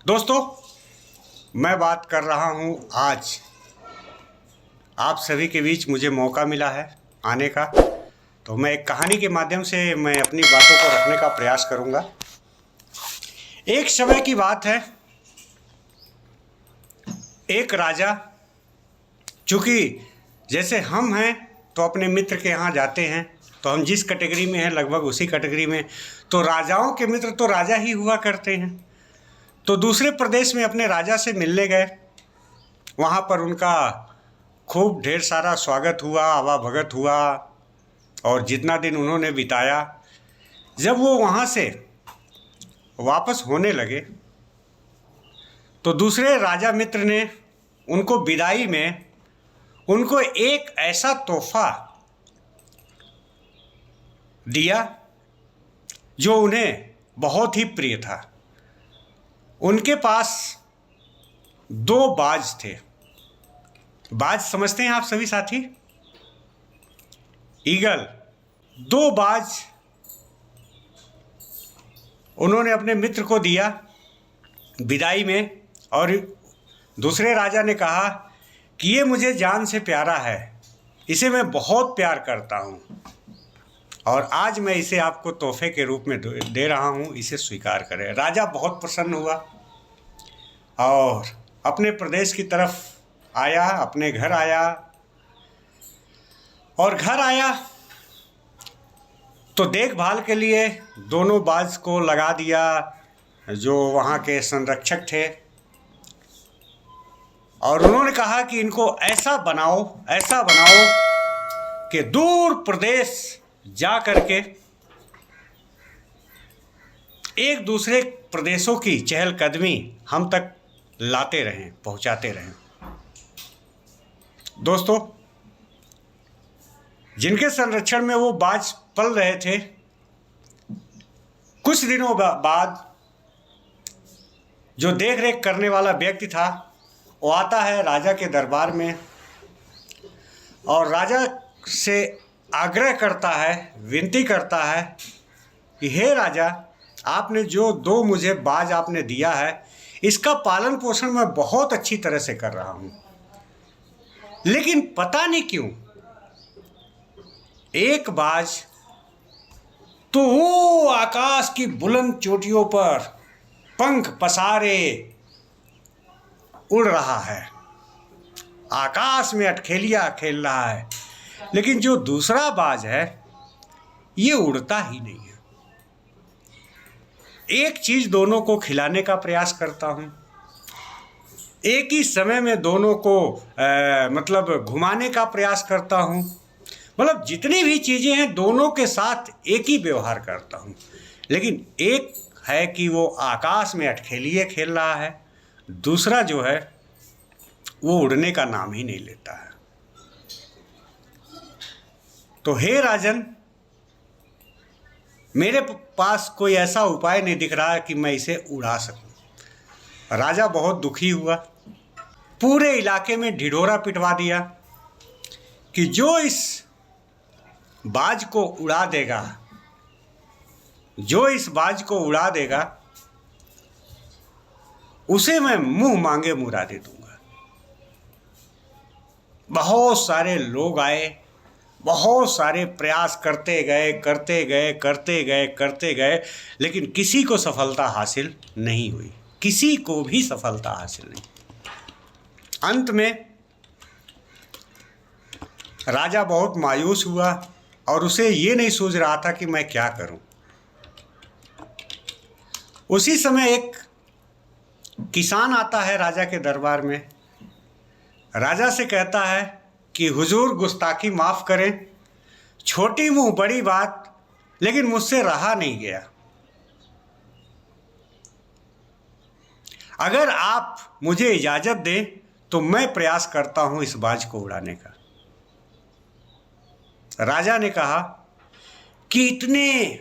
दोस्तों, मैं बात कर रहा हूं आज आप सभी के बीच मुझे मौका मिला है आने का, तो मैं एक कहानी के माध्यम से मैं अपनी बातों को रखने का प्रयास करूंगा। एक समय की बात है, एक राजा, चूँकि जैसे हम हैं तो अपने मित्र के यहाँ जाते हैं, तो हम जिस कैटेगरी में हैं लगभग उसी कैटेगरी में, तो राजाओं के मित्र तो राजा ही हुआ करते हैं। तो दूसरे प्रदेश में अपने राजा से मिलने गए। वहाँ पर उनका खूब ढेर सारा स्वागत हुआ, आवाभगत हुआ, और जितना दिन उन्होंने बिताया, जब वो वहाँ से वापस होने लगे तो दूसरे राजा मित्र ने उनको विदाई में उनको एक ऐसा तोहफा दिया जो उन्हें बहुत ही प्रिय था। उनके पास 2 बाज थे। बाज समझते हैं आप सभी साथी? ईगल। 2 बाज उन्होंने अपने मित्र को दिया विदाई में, और दूसरे राजा ने कहा कि ये मुझे जान से प्यारा है, इसे मैं बहुत प्यार करता हूँ और आज मैं इसे आपको तोहफे के रूप में दे रहा हूँ, इसे स्वीकार करें। राजा बहुत प्रसन्न हुआ और अपने प्रदेश की तरफ आया, अपने घर आया, और घर आया तो देखभाल के लिए दोनों बाज को लगा दिया जो वहाँ के संरक्षक थे, और उन्होंने कहा कि इनको ऐसा बनाओ कि दूर प्रदेश जा करके एक दूसरे प्रदेशों की चहलकदमी हम तक लाते रहें, पहुंचाते रहें। दोस्तों, जिनके संरक्षण में वो बाज पल रहे थे, कुछ दिनों बाद जो देख रेख करने वाला व्यक्ति था वो आता है राजा के दरबार में और राजा से आग्रह करता है, विनती करता है कि हे राजा, आपने जो 2 मुझे बाज आपने दिया है, इसका पालन पोषण मैं बहुत अच्छी तरह से कर रहा हूँ, लेकिन पता नहीं क्यों एक बाज तो वो आकाश की बुलंद चोटियों पर पंख पसारे उड़ रहा है, आकाश में अटखेलियां खेल रहा है, लेकिन जो दूसरा बाज है ये उड़ता ही नहीं है। एक चीज दोनों को खिलाने का प्रयास करता हूं, एक ही समय में दोनों को मतलब घुमाने का प्रयास करता हूं, मतलब जितनी भी चीजें हैं दोनों के साथ एक ही व्यवहार करता हूं, लेकिन एक है कि वो आकाश में अटखेलिए खेल रहा है, दूसरा जो है वो उड़ने का नाम ही नहीं लेता है। तो हे राजन, मेरे पास कोई ऐसा उपाय नहीं दिख रहा है कि मैं इसे उड़ा सकूं। राजा बहुत दुखी हुआ, पूरे इलाके में ढिढोरा पिटवा दिया कि जो इस बाज को उड़ा देगा, उसे मैं मुंह मांगे मुरादे दूंगा। बहुत सारे लोग आए, बहुत सारे प्रयास करते गए, लेकिन किसी को सफलता हासिल नहीं हुई, किसी को भी सफलता हासिल नहीं। अंत में राजा बहुत मायूस हुआ और उसे ये नहीं सूझ रहा था कि मैं क्या करूं। उसी समय एक किसान आता है राजा के दरबार में, राजा से कहता है कि हुजूर, गुस्ताखी माफ़ करें, छोटी मुंह बड़ी बात, लेकिन मुझसे रहा नहीं गया। अगर आप मुझे इजाज़त दें तो मैं प्रयास करता हूं इस बाज को उड़ाने का। राजा ने कहा कि इतने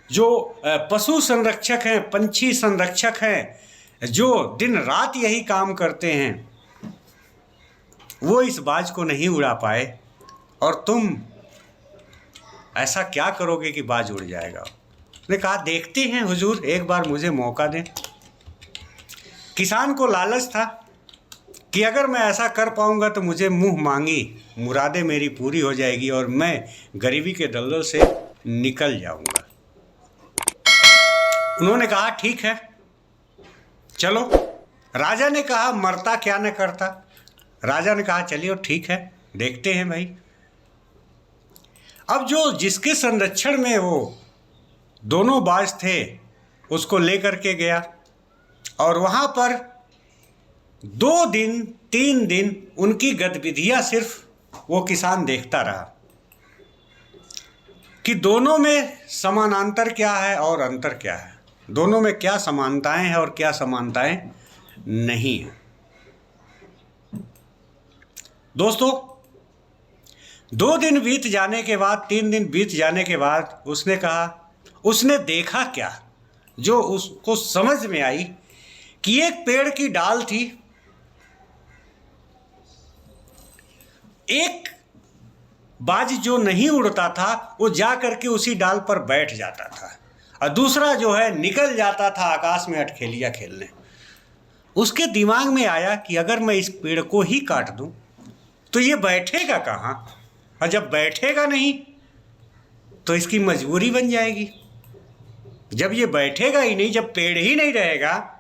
जो पशु संरक्षक हैं, पंछी संरक्षक हैं, जो दिन रात यही काम करते हैं, वो इस बाज को नहीं उड़ा पाए, और तुम ऐसा क्या करोगे कि बाज उड़ जाएगा। उसने कहा देखते हैं हुजूर, एक बार मुझे मौका दें। किसान को लालच था कि अगर मैं ऐसा कर पाऊंगा तो मुझे मुंह मांगी मुरादें मेरी पूरी हो जाएगी और मैं गरीबी के दलदल से निकल जाऊंगा। उन्होंने कहा ठीक है चलो। राजा ने कहा मरता क्या न करता। राजा ने कहा चलिए ठीक है, देखते हैं भाई। अब जो जिसके संरक्षण में वो दोनों बाज थे उसको लेकर के गया और वहाँ पर 2 दिन 3 दिन उनकी गतिविधियाँ सिर्फ वो किसान देखता रहा कि दोनों में समानांतर क्या है और अंतर क्या है, दोनों में क्या समानताएं हैं और क्या समानताएं नहीं हैं। दोस्तों 2 दिन बीत जाने के बाद, 3 दिन बीत जाने के बाद उसने कहा, उसने देखा क्या जो उसको समझ में आई कि एक पेड़ की डाल थी, एक बाज जो नहीं उड़ता था वो जा करके उसी डाल पर बैठ जाता था और दूसरा जो है निकल जाता था आकाश में अटखेलियाँ खेलने। उसके दिमाग में आया कि अगर मैं इस पेड़ को ही काट दूं तो ये बैठेगा कहाँ, और जब बैठेगा नहीं तो इसकी मजबूरी बन जाएगी। जब ये बैठेगा ही नहीं, जब पेड़ ही नहीं रहेगा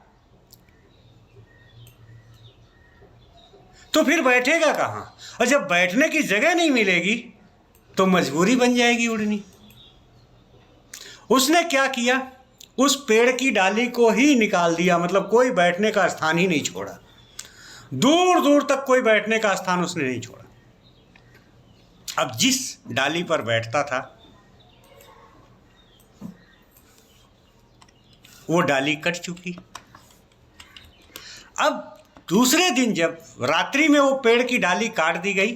तो फिर बैठेगा कहाँ, और जब बैठने की जगह नहीं मिलेगी तो मजबूरी बन जाएगी उड़नी। उसने क्या किया, उस पेड़ की डाली को ही निकाल दिया, मतलब कोई बैठने का स्थान ही नहीं छोड़ा, दूर दूर तक कोई बैठने का स्थान उसने नहीं छोड़ा। अब जिस डाली पर बैठता था वो डाली कट चुकी। अब दूसरे दिन जब रात्रि में वो पेड़ की डाली काट दी गई,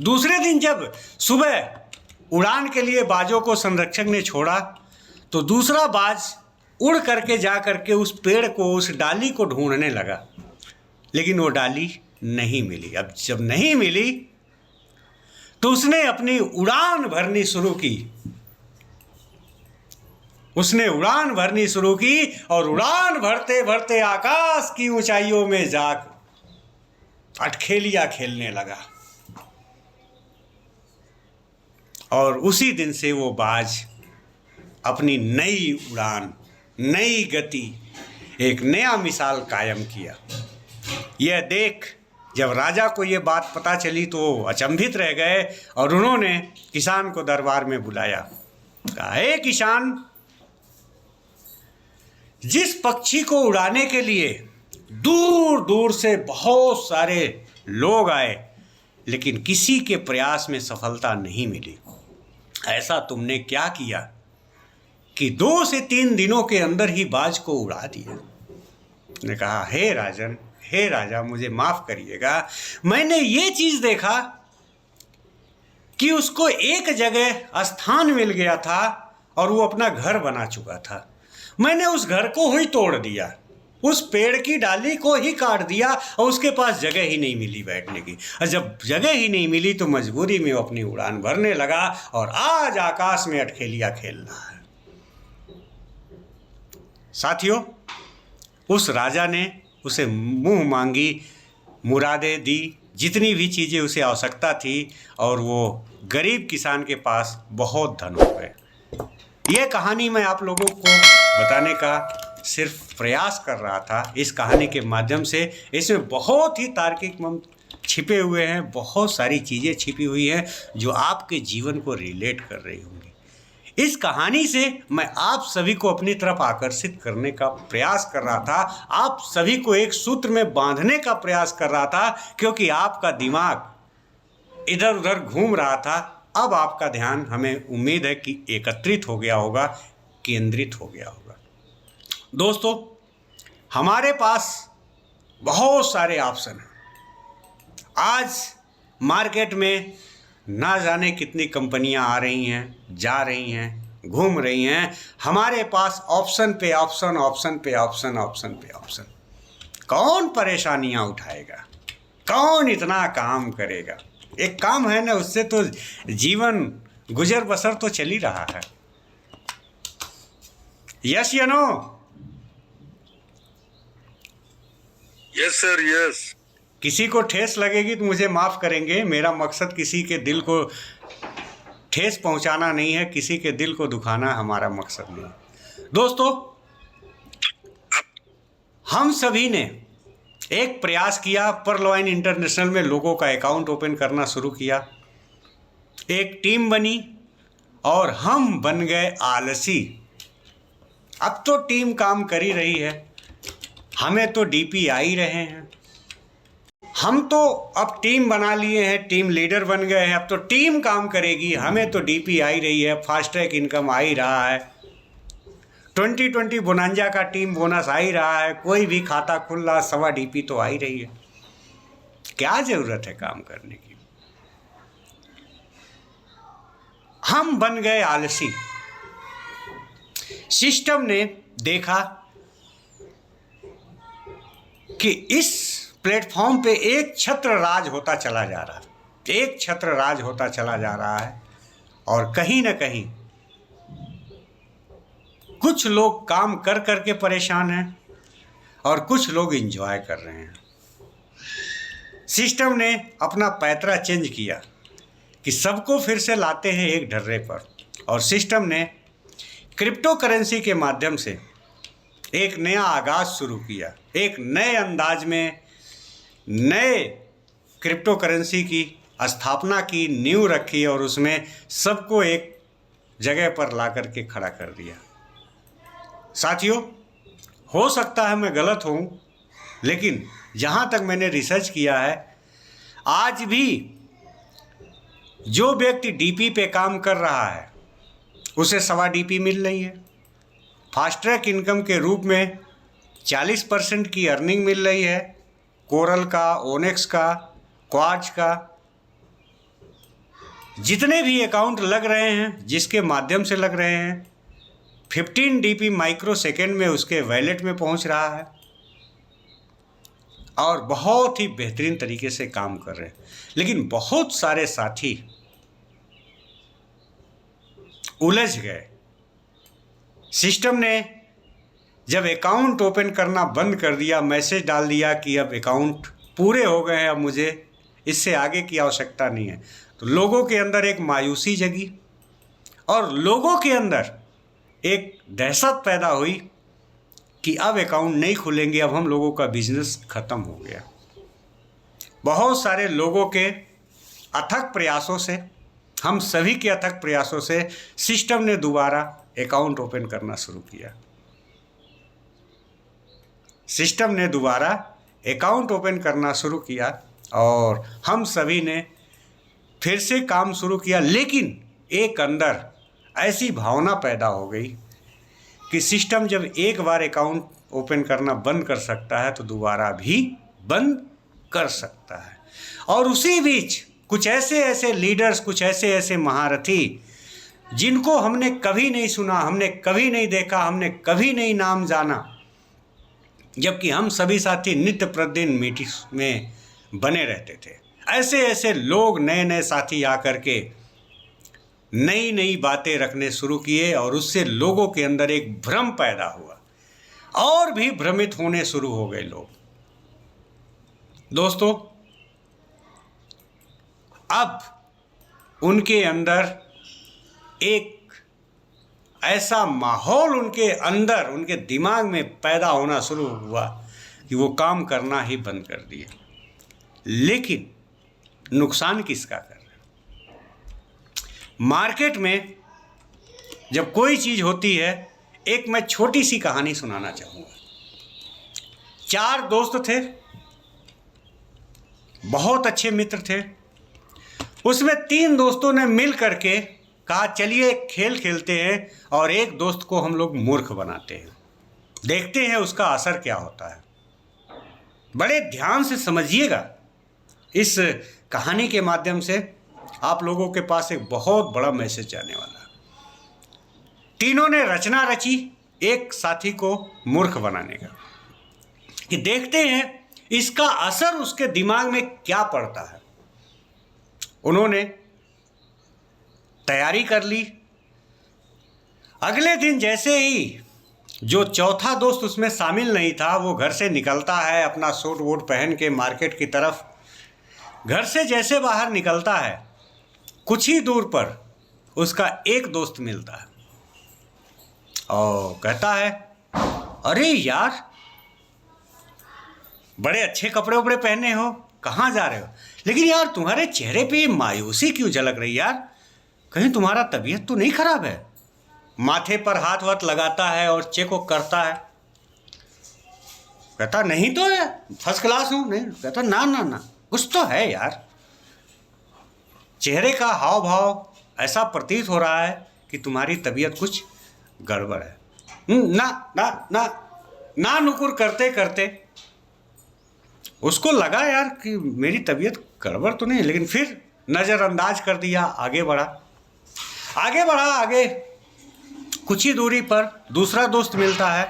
दूसरे दिन जब सुबह उड़ान के लिए बाजों को संरक्षक ने छोड़ा तो दूसरा बाज उड़ करके जा करके उस पेड़ को, उस डाली को ढूंढने लगा, लेकिन वो डाली नहीं मिली। अब जब नहीं मिली तो उसने अपनी उड़ान भरनी शुरू की। उसने उड़ान भरनी शुरू की और उड़ान भरते भरते आकाश की ऊंचाइयों में जाकर अटखेलियां खेलने लगा। और उसी दिन से वो बाज अपनी नई उड़ान, नई गति, एक नया मिसाल कायम किया। यह देख जब राजा को ये बात पता चली तो वो अचंभित रह गए और उन्होंने किसान को दरबार में बुलाया। कहा, हे किसान, जिस पक्षी को उड़ाने के लिए दूर दूर से बहुत सारे लोग आए लेकिन किसी के प्रयास में सफलता नहीं मिली, ऐसा तुमने क्या किया कि 2 से 3 दिनों के अंदर ही बाज को उड़ा दिया। ने कहा, हे राजन, हे राजा, मुझे माफ करिएगा, मैंने ये चीज देखा कि उसको एक जगह स्थान मिल गया था और वो अपना घर बना चुका था। मैंने उस घर को ही तोड़ दिया, उस पेड़ की डाली को ही काट दिया और उसके पास जगह ही नहीं मिली बैठने की। और जब जगह ही नहीं मिली तो मजबूरी में वो अपनी उड़ान भरने लगा और आज आकाश में अटखेलियां खेल रहा है। साथियों, उस राजा ने उसे मुंह मांगी मुरादें दी, जितनी भी चीज़ें उसे आवश्यकता थी, और वो गरीब किसान के पास बहुत धन हो गए। ये कहानी मैं आप लोगों को बताने का सिर्फ प्रयास कर रहा था। इस कहानी के माध्यम से इसमें बहुत ही तार्किक मंत्र छिपे हुए हैं, बहुत सारी चीज़ें छिपी हुई हैं जो आपके जीवन को रिलेट कर रही होंगी। इस कहानी से मैं आप सभी को अपनी तरफ आकर्षित करने का प्रयास कर रहा था, आप सभी को एक सूत्र में बांधने का प्रयास कर रहा था, क्योंकि आपका दिमाग इधर उधर घूम रहा था। अब आपका ध्यान, हमें उम्मीद है कि एकत्रित हो गया होगा, केंद्रित हो गया होगा। दोस्तों, हमारे पास बहुत सारे ऑप्शन हैं। आज मार्केट में ना जाने कितनी कंपनियां आ रही हैं, जा रही हैं, घूम रही हैं। हमारे पास ऑप्शन पे ऑप्शन, ऑप्शन पे ऑप्शन, ऑप्शन पे ऑप्शन। कौन परेशानियां उठाएगा, कौन इतना काम करेगा? एक काम है ना, उससे तो जीवन गुजर बसर तो चल ही रहा है। यस या नो? Yes sir, yes. किसी को ठेस लगेगी तो मुझे माफ़ करेंगे, मेरा मकसद किसी के दिल को ठेस पहुंचाना नहीं है, किसी के दिल को दुखाना हमारा मकसद नहीं है। दोस्तों, हम सभी ने एक प्रयास किया, परलॉइन इंटरनेशनल में लोगों का अकाउंट ओपन करना शुरू किया, एक टीम बनी और हम बन गए आलसी। अब तो टीम काम कर ही रही है, हमें तो डीपी आ ही रहे हैं, हम तो अब टीम बना लिए हैं, टीम लीडर बन गए हैं, अब तो टीम काम करेगी, हमें तो डीपी आ ही रही है, फास्ट ट्रैक इनकम आ ही रहा है, 2020 बोनांजा का टीम बोनस आ ही रहा है, कोई भी खाता खुल रहा, सवा डीपी तो आ ही रही है। क्या जरूरत है काम करने की? हम बन गए आलसी। सिस्टम ने देखा कि इस प्लेटफॉर्म पे एक छत्र राज होता चला जा रहा है, एक छत्र राज होता चला जा रहा है, और कहीं ना कहीं कुछ लोग काम कर करके परेशान हैं और कुछ लोग एंजॉय कर रहे हैं। सिस्टम ने अपना पैतरा चेंज किया कि सबको फिर से लाते हैं एक ढर्रे पर, और सिस्टम ने क्रिप्टो करेंसी के माध्यम से एक नया आगाज़ शुरू किया, एक नए अंदाज में नए क्रिप्टो करेंसी की स्थापना की, नींव रखी और उसमें सबको एक जगह पर ला करके खड़ा कर दिया। साथियों, हो सकता है मैं गलत हूँ, लेकिन जहाँ तक मैंने रिसर्च किया है, आज भी जो व्यक्ति डीपी पे काम कर रहा है उसे सवा डीपी मिल रही है, फास्ट ट्रैक इनकम के रूप में 40% की अर्निंग मिल रही है, कोरल का, ओनेक्स का, क्वार्ट्ज का, जितने भी अकाउंट लग रहे हैं, जिसके माध्यम से लग रहे हैं, 15 डीपी माइक्रो सेकेंड में उसके वैलेट में पहुंच रहा है और बहुत ही बेहतरीन तरीके से काम कर रहे हैं। लेकिन बहुत सारे साथी उलझ गए। सिस्टम ने जब अकाउंट ओपन करना बंद कर दिया, मैसेज डाल दिया कि अब अकाउंट पूरे हो गए हैं, अब मुझे इससे आगे की आवश्यकता नहीं है, तो लोगों के अंदर एक मायूसी जगी और लोगों के अंदर एक दहशत पैदा हुई कि अब अकाउंट नहीं खुलेंगे, अब हम लोगों का बिजनेस खत्म हो गया। बहुत सारे लोगों के अथक प्रयासों से, हम सभी के अथक प्रयासों से सिस्टम ने दोबारा अकाउंट ओपन करना शुरू किया। सिस्टम ने दोबारा अकाउंट ओपन करना शुरू किया और हम सभी ने फिर से काम शुरू किया। लेकिन एक अंदर ऐसी भावना पैदा हो गई कि सिस्टम जब एक बार अकाउंट ओपन करना बंद कर सकता है तो दोबारा भी बंद कर सकता है। और उसी बीच कुछ ऐसे लीडर्स, कुछ ऐसे महारथी जिनको हमने कभी नहीं सुना, हमने कभी नहीं देखा, हमने कभी नहीं नाम जाना, जबकि हम सभी साथी नित्य प्रतिदिन मीटिंग्स में बने रहते थे, ऐसे लोग, नए साथी आकर के नई नई बातें रखने शुरू किए और उससे लोगों के अंदर एक भ्रम पैदा हुआ और भी भ्रमित होने शुरू हो गए लोग। दोस्तों, अब उनके अंदर एक ऐसा माहौल उनके अंदर, उनके दिमाग में पैदा होना शुरू हुआ कि वो काम करना ही बंद कर दिए। लेकिन नुकसान किसका कर रहे हैं? मार्केट में जब कोई चीज़ होती है, एक मैं छोटी सी कहानी सुनाना चाहूँगा। 4 दोस्त थे, बहुत अच्छे मित्र थे। उसमें 3 दोस्तों ने मिल करके कहा चलिए खेल खेलते हैं और एक दोस्त को हम लोग मूर्ख बनाते हैं, देखते हैं उसका असर क्या होता है। बड़े ध्यान से समझिएगा, इस कहानी के माध्यम से आप लोगों के पास एक बहुत बड़ा मैसेज जाने वाला है। तीनों ने रचना रची एक साथी को मूर्ख बनाने का कि देखते हैं इसका असर उसके दिमाग में क्या पड़ता है। उन्होंने तैयारी कर ली। अगले दिन जैसे ही जो चौथा दोस्त उसमें शामिल नहीं था वो घर से निकलता है अपना सूट वूट पहन के मार्केट की तरफ। घर से जैसे बाहर निकलता है कुछ ही दूर पर उसका एक दोस्त मिलता है और कहता है, अरे यार बड़े अच्छे कपड़े वपड़े पहने हो, कहाँ जा रहे हो? लेकिन यार तुम्हारे चेहरे पे मायूसी क्यों झलक रही यार? कहीं तुम्हारा तबीयत तो नहीं खराब है? माथे पर हाथ वाथ लगाता है और चेक वो करता है। कहता नहीं तो है, फर्स्ट क्लास हूँ। नहीं, कहता ना ना ना कुछ तो है यार। चेहरे का हाव भाव ऐसा प्रतीत हो रहा है कि तुम्हारी तबीयत कुछ गड़बड़ है। ना ना ना ना नुकुर करते करते उसको लगा यार कि मेरी तबीयत गड़बड़ तो नहीं, लेकिन फिर नज़रअंदाज कर दिया, आगे बढ़ा। आगे कुछ ही दूरी पर दूसरा दोस्त मिलता है।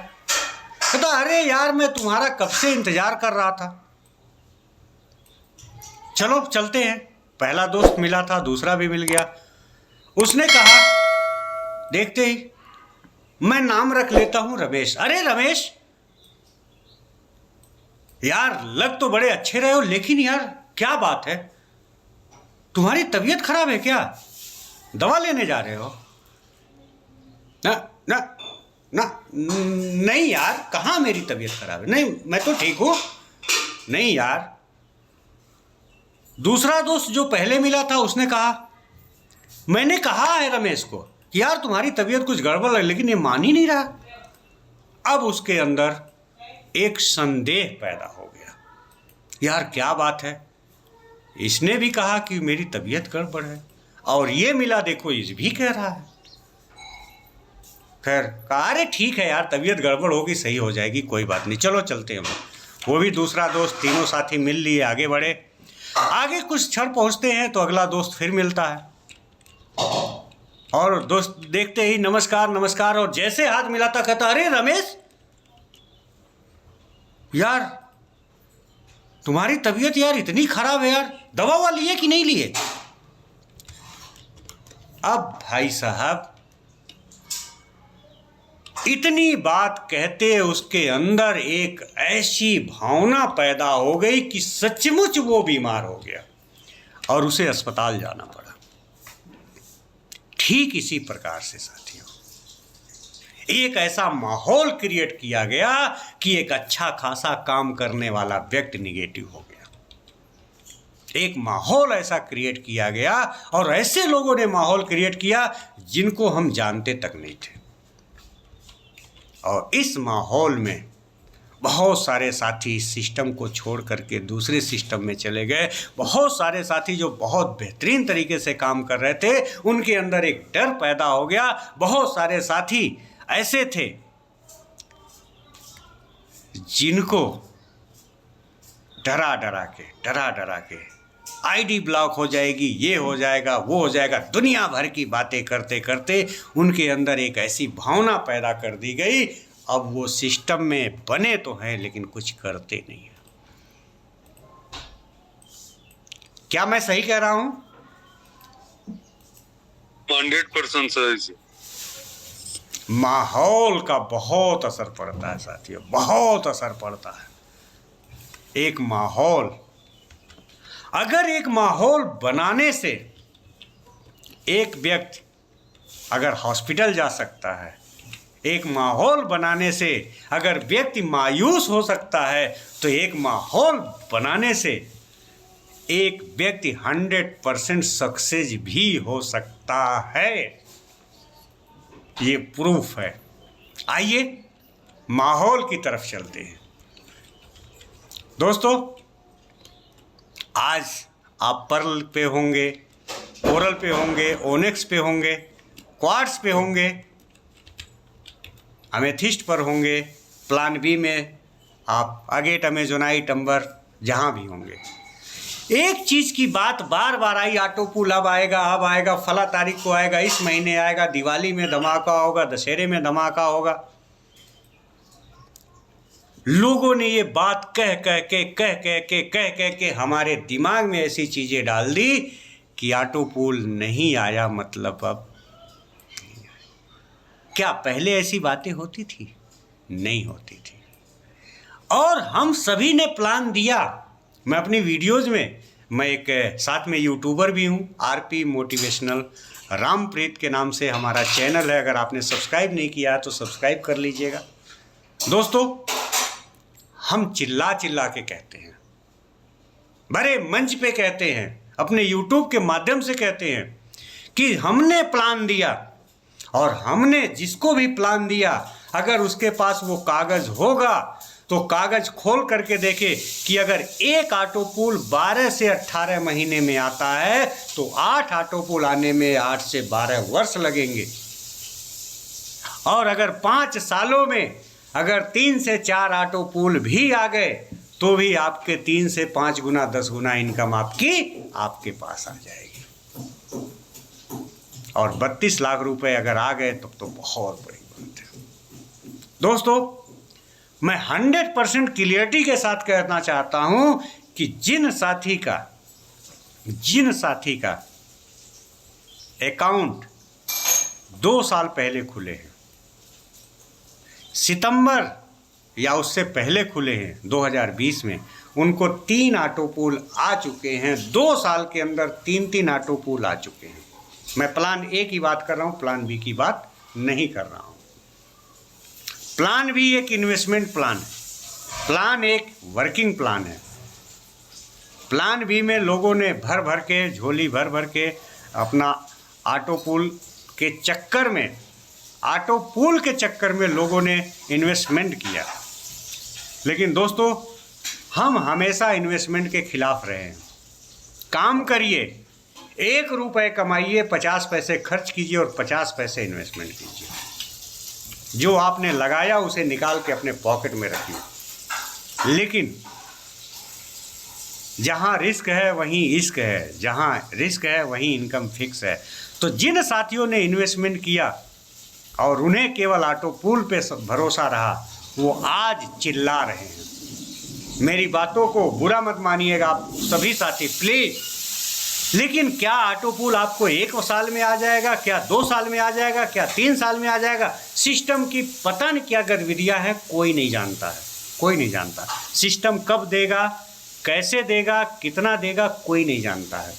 कहता अरे यार मैं तुम्हारा कब से इंतजार कर रहा था, चलो चलते हैं। पहला दोस्त मिला था, दूसरा भी मिल गया। उसने कहा देखते ही मैं नाम रख लेता हूं रमेश। अरे रमेश यार लग तो बड़े अच्छे रहे हो, लेकिन यार क्या बात है, तुम्हारी तबीयत खराब है क्या? दवा लेने जा रहे हो? ना ना ना नहीं यार, कहाँ मेरी तबीयत खराब है, नहीं मैं तो ठीक हूँ। नहीं यार। दूसरा दोस्त जो पहले मिला था उसने कहा, मैंने कहा है रमेश को कि यार तुम्हारी तबीयत कुछ गड़बड़ है, लेकिन ये मान ही नहीं रहा। अब उसके अंदर एक संदेह पैदा हो गया, यार क्या बात है, इसने भी कहा कि मेरी तबीयत गड़बड़ है और ये मिला देखो इस भी कह रहा है। खैर कहा अरे ठीक है यार, तबीयत गड़बड़ होगी, सही हो जाएगी, कोई बात नहीं, चलो चलते हैं। वो भी दूसरा दोस्त, तीनों साथी मिल लिए, आगे बढ़े। आगे कुछ क्षण पहुंचते हैं तो अगला दोस्त फिर मिलता है और दोस्त देखते ही नमस्कार नमस्कार, और जैसे हाथ मिलाता कहता अरे रमेश यार तुम्हारी तबीयत यार इतनी खराब है यार, दवा ववा लिए कि नहीं लिए? अब भाई साहब इतनी बात कहते उसके अंदर एक ऐसी भावना पैदा हो गई कि सचमुच वो बीमार हो गया और उसे अस्पताल जाना पड़ा। ठीक इसी प्रकार से साथियों एक ऐसा माहौल क्रिएट किया गया कि एक अच्छा खासा काम करने वाला व्यक्ति निगेटिव हो गया। एक माहौल ऐसा क्रिएट किया गया और ऐसे लोगों ने माहौल क्रिएट किया जिनको हम जानते तक नहीं थे, और इस माहौल में बहुत सारे साथी इस सिस्टम को छोड़ करके दूसरे सिस्टम में चले गए। बहुत सारे साथी जो बहुत बेहतरीन तरीके से काम कर रहे थे उनके अंदर एक डर पैदा हो गया। बहुत सारे साथी ऐसे थे जिनको डरा डरा के आईडी ब्लॉक हो जाएगी, ये हो जाएगा, वो हो जाएगा, दुनिया भर की बातें करते करते उनके अंदर एक ऐसी भावना पैदा कर दी गई। अब वो सिस्टम में बने तो हैं लेकिन कुछ करते नहीं हैं। क्या मैं सही कह रहा हूं? 100% सही। माहौल का बहुत असर पड़ता है साथियों, बहुत असर पड़ता है। एक माहौल, अगर एक माहौल बनाने से एक व्यक्ति अगर हॉस्पिटल जा सकता है, एक माहौल बनाने से अगर व्यक्ति मायूस हो सकता है, तो एक माहौल बनाने से एक व्यक्ति 100% सक्सेस भी हो सकता है। ये प्रूफ है। आइए माहौल की तरफ चलते हैं। दोस्तों आज आप पर्ल पे होंगे, कोरल पे होंगे, ओनेक्स पे होंगे, क्वार्ट्स पे होंगे, अमेथिस्ट पर होंगे, प्लान बी में आप अगेट, अमेजोनाइट, अंबर, जहाँ भी होंगे। एक चीज़ की बात बार बार आई, ऑटो पुल अब आएगा, फला तारीख को आएगा, इस महीने आएगा, दिवाली में धमाका होगा, दशहरे में धमाका होगा। लोगों ने ये बात कह के हमारे दिमाग में ऐसी चीज़ें डाल दी कि ऑटो पुल नहीं आया मतलब अब क्या पहले ऐसी बातें होती थी? नहीं होती थी। और हम सभी ने प्लान दिया। मैं अपनी वीडियोज़ में, मैं एक साथ में यूट्यूबर भी हूँ, आरपी मोटिवेशनल रामप्रीत के नाम से हमारा चैनल है। अगर आपने सब्सक्राइब नहीं किया है तो सब्सक्राइब कर लीजिएगा। दोस्तों, हम चिल्ला चिल्ला के कहते हैं, बड़े मंच पे कहते हैं, अपने यूट्यूब के माध्यम से कहते हैं कि हमने प्लान दिया, और हमने जिसको भी प्लान दिया अगर उसके पास वो कागज़ होगा तो कागज़ खोल करके देखे कि अगर एक ऑटो पुल 12 से 18 महीने में आता है तो 8 ऑटो पुल आने में 8 से 12 वर्ष लगेंगे। और अगर 5 सालों में अगर 3 से 4 ऑटो पुल भी आ गए तो भी आपके 3 से 5 गुना 10 गुना इनकम आपके पास आ जाएगी। और 32 लाख रुपए अगर आ गए तब तो बहुत बड़ी बात है। दोस्तों, मैं 100% क्लियरिटी के साथ कहना चाहता हूं कि जिन साथी का अकाउंट 2 साल पहले खुले हैं, सितंबर या उससे पहले खुले हैं 2020 में, उनको 3 ऑटो पुल आ चुके हैं। 2 साल के अंदर 3-3 ऑटो पुल आ चुके हैं। मैं प्लान ए की बात कर रहा हूँ, प्लान बी की बात नहीं कर रहा हूँ। प्लान बी एक इन्वेस्टमेंट प्लान है, प्लान एक वर्किंग प्लान है। प्लान बी में लोगों ने भर के झोली भर के अपना ऑटो पुल के चक्कर में लोगों ने इन्वेस्टमेंट किया। लेकिन दोस्तों, हम हमेशा इन्वेस्टमेंट के खिलाफ रहे हैं। काम करिए, 1 रुपये कमाइए, 50 पैसे खर्च कीजिए और 50 पैसे इन्वेस्टमेंट कीजिए। जो आपने लगाया उसे निकाल के अपने पॉकेट में रखिए। लेकिन जहाँ रिस्क है वहीं इश्क है, जहाँ रिस्क है वहीं इनकम फिक्स है। तो जिन साथियों ने इन्वेस्टमेंट किया और उन्हें केवल ऑटो पुल पे भरोसा रहा, वो आज चिल्ला रहे हैं। मेरी बातों को बुरा मत मानिएगा आप सभी साथी, प्लीज़। लेकिन क्या ऑटो पुल आपको 1 साल में आ जाएगा, क्या 2 साल में आ जाएगा, क्या 3 साल में आ जाएगा? सिस्टम की पता नहीं क्या गतिविधियाँ हैं, कोई नहीं जानता है, कोई नहीं जानता। सिस्टम कब देगा, कैसे देगा, कितना देगा, कोई नहीं जानता है।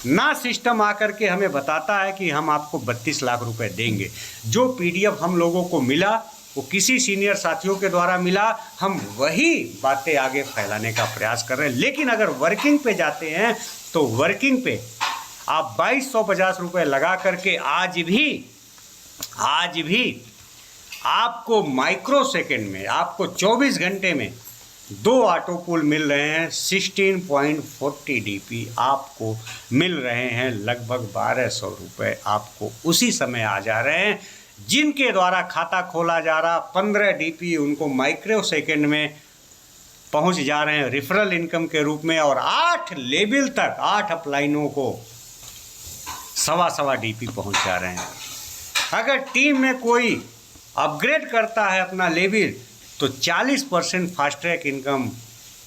ना सिस्टम आकर के हमें बताता है कि हम आपको 32 लाख रुपए देंगे। जो PDF हम लोगों को मिला वो किसी सीनियर साथियों के द्वारा मिला, हम वही बातें आगे फैलाने का प्रयास कर रहे हैं। लेकिन अगर वर्किंग पे जाते हैं तो वर्किंग पे आप 2250 रुपये लगा करके आज भी आपको माइक्रो सेकेंड में, आपको 24 घंटे में 2 ऑटो पुल मिल रहे हैं। 16.40 DP आपको मिल रहे हैं। लगभग 1200 रुपये आपको उसी समय आ जा रहे हैं। जिनके द्वारा खाता खोला जा रहा 15 DP उनको माइक्रो सेकेंड में पहुंच जा रहे हैं रेफरल इनकम के रूप में। और 8 लेवल तक, 8 अपलाइनों को 1.25 DP पहुंच जा रहे हैं। अगर टीम में कोई अपग्रेड करता है अपना लेवल तो 40% फास्ट ट्रैक इनकम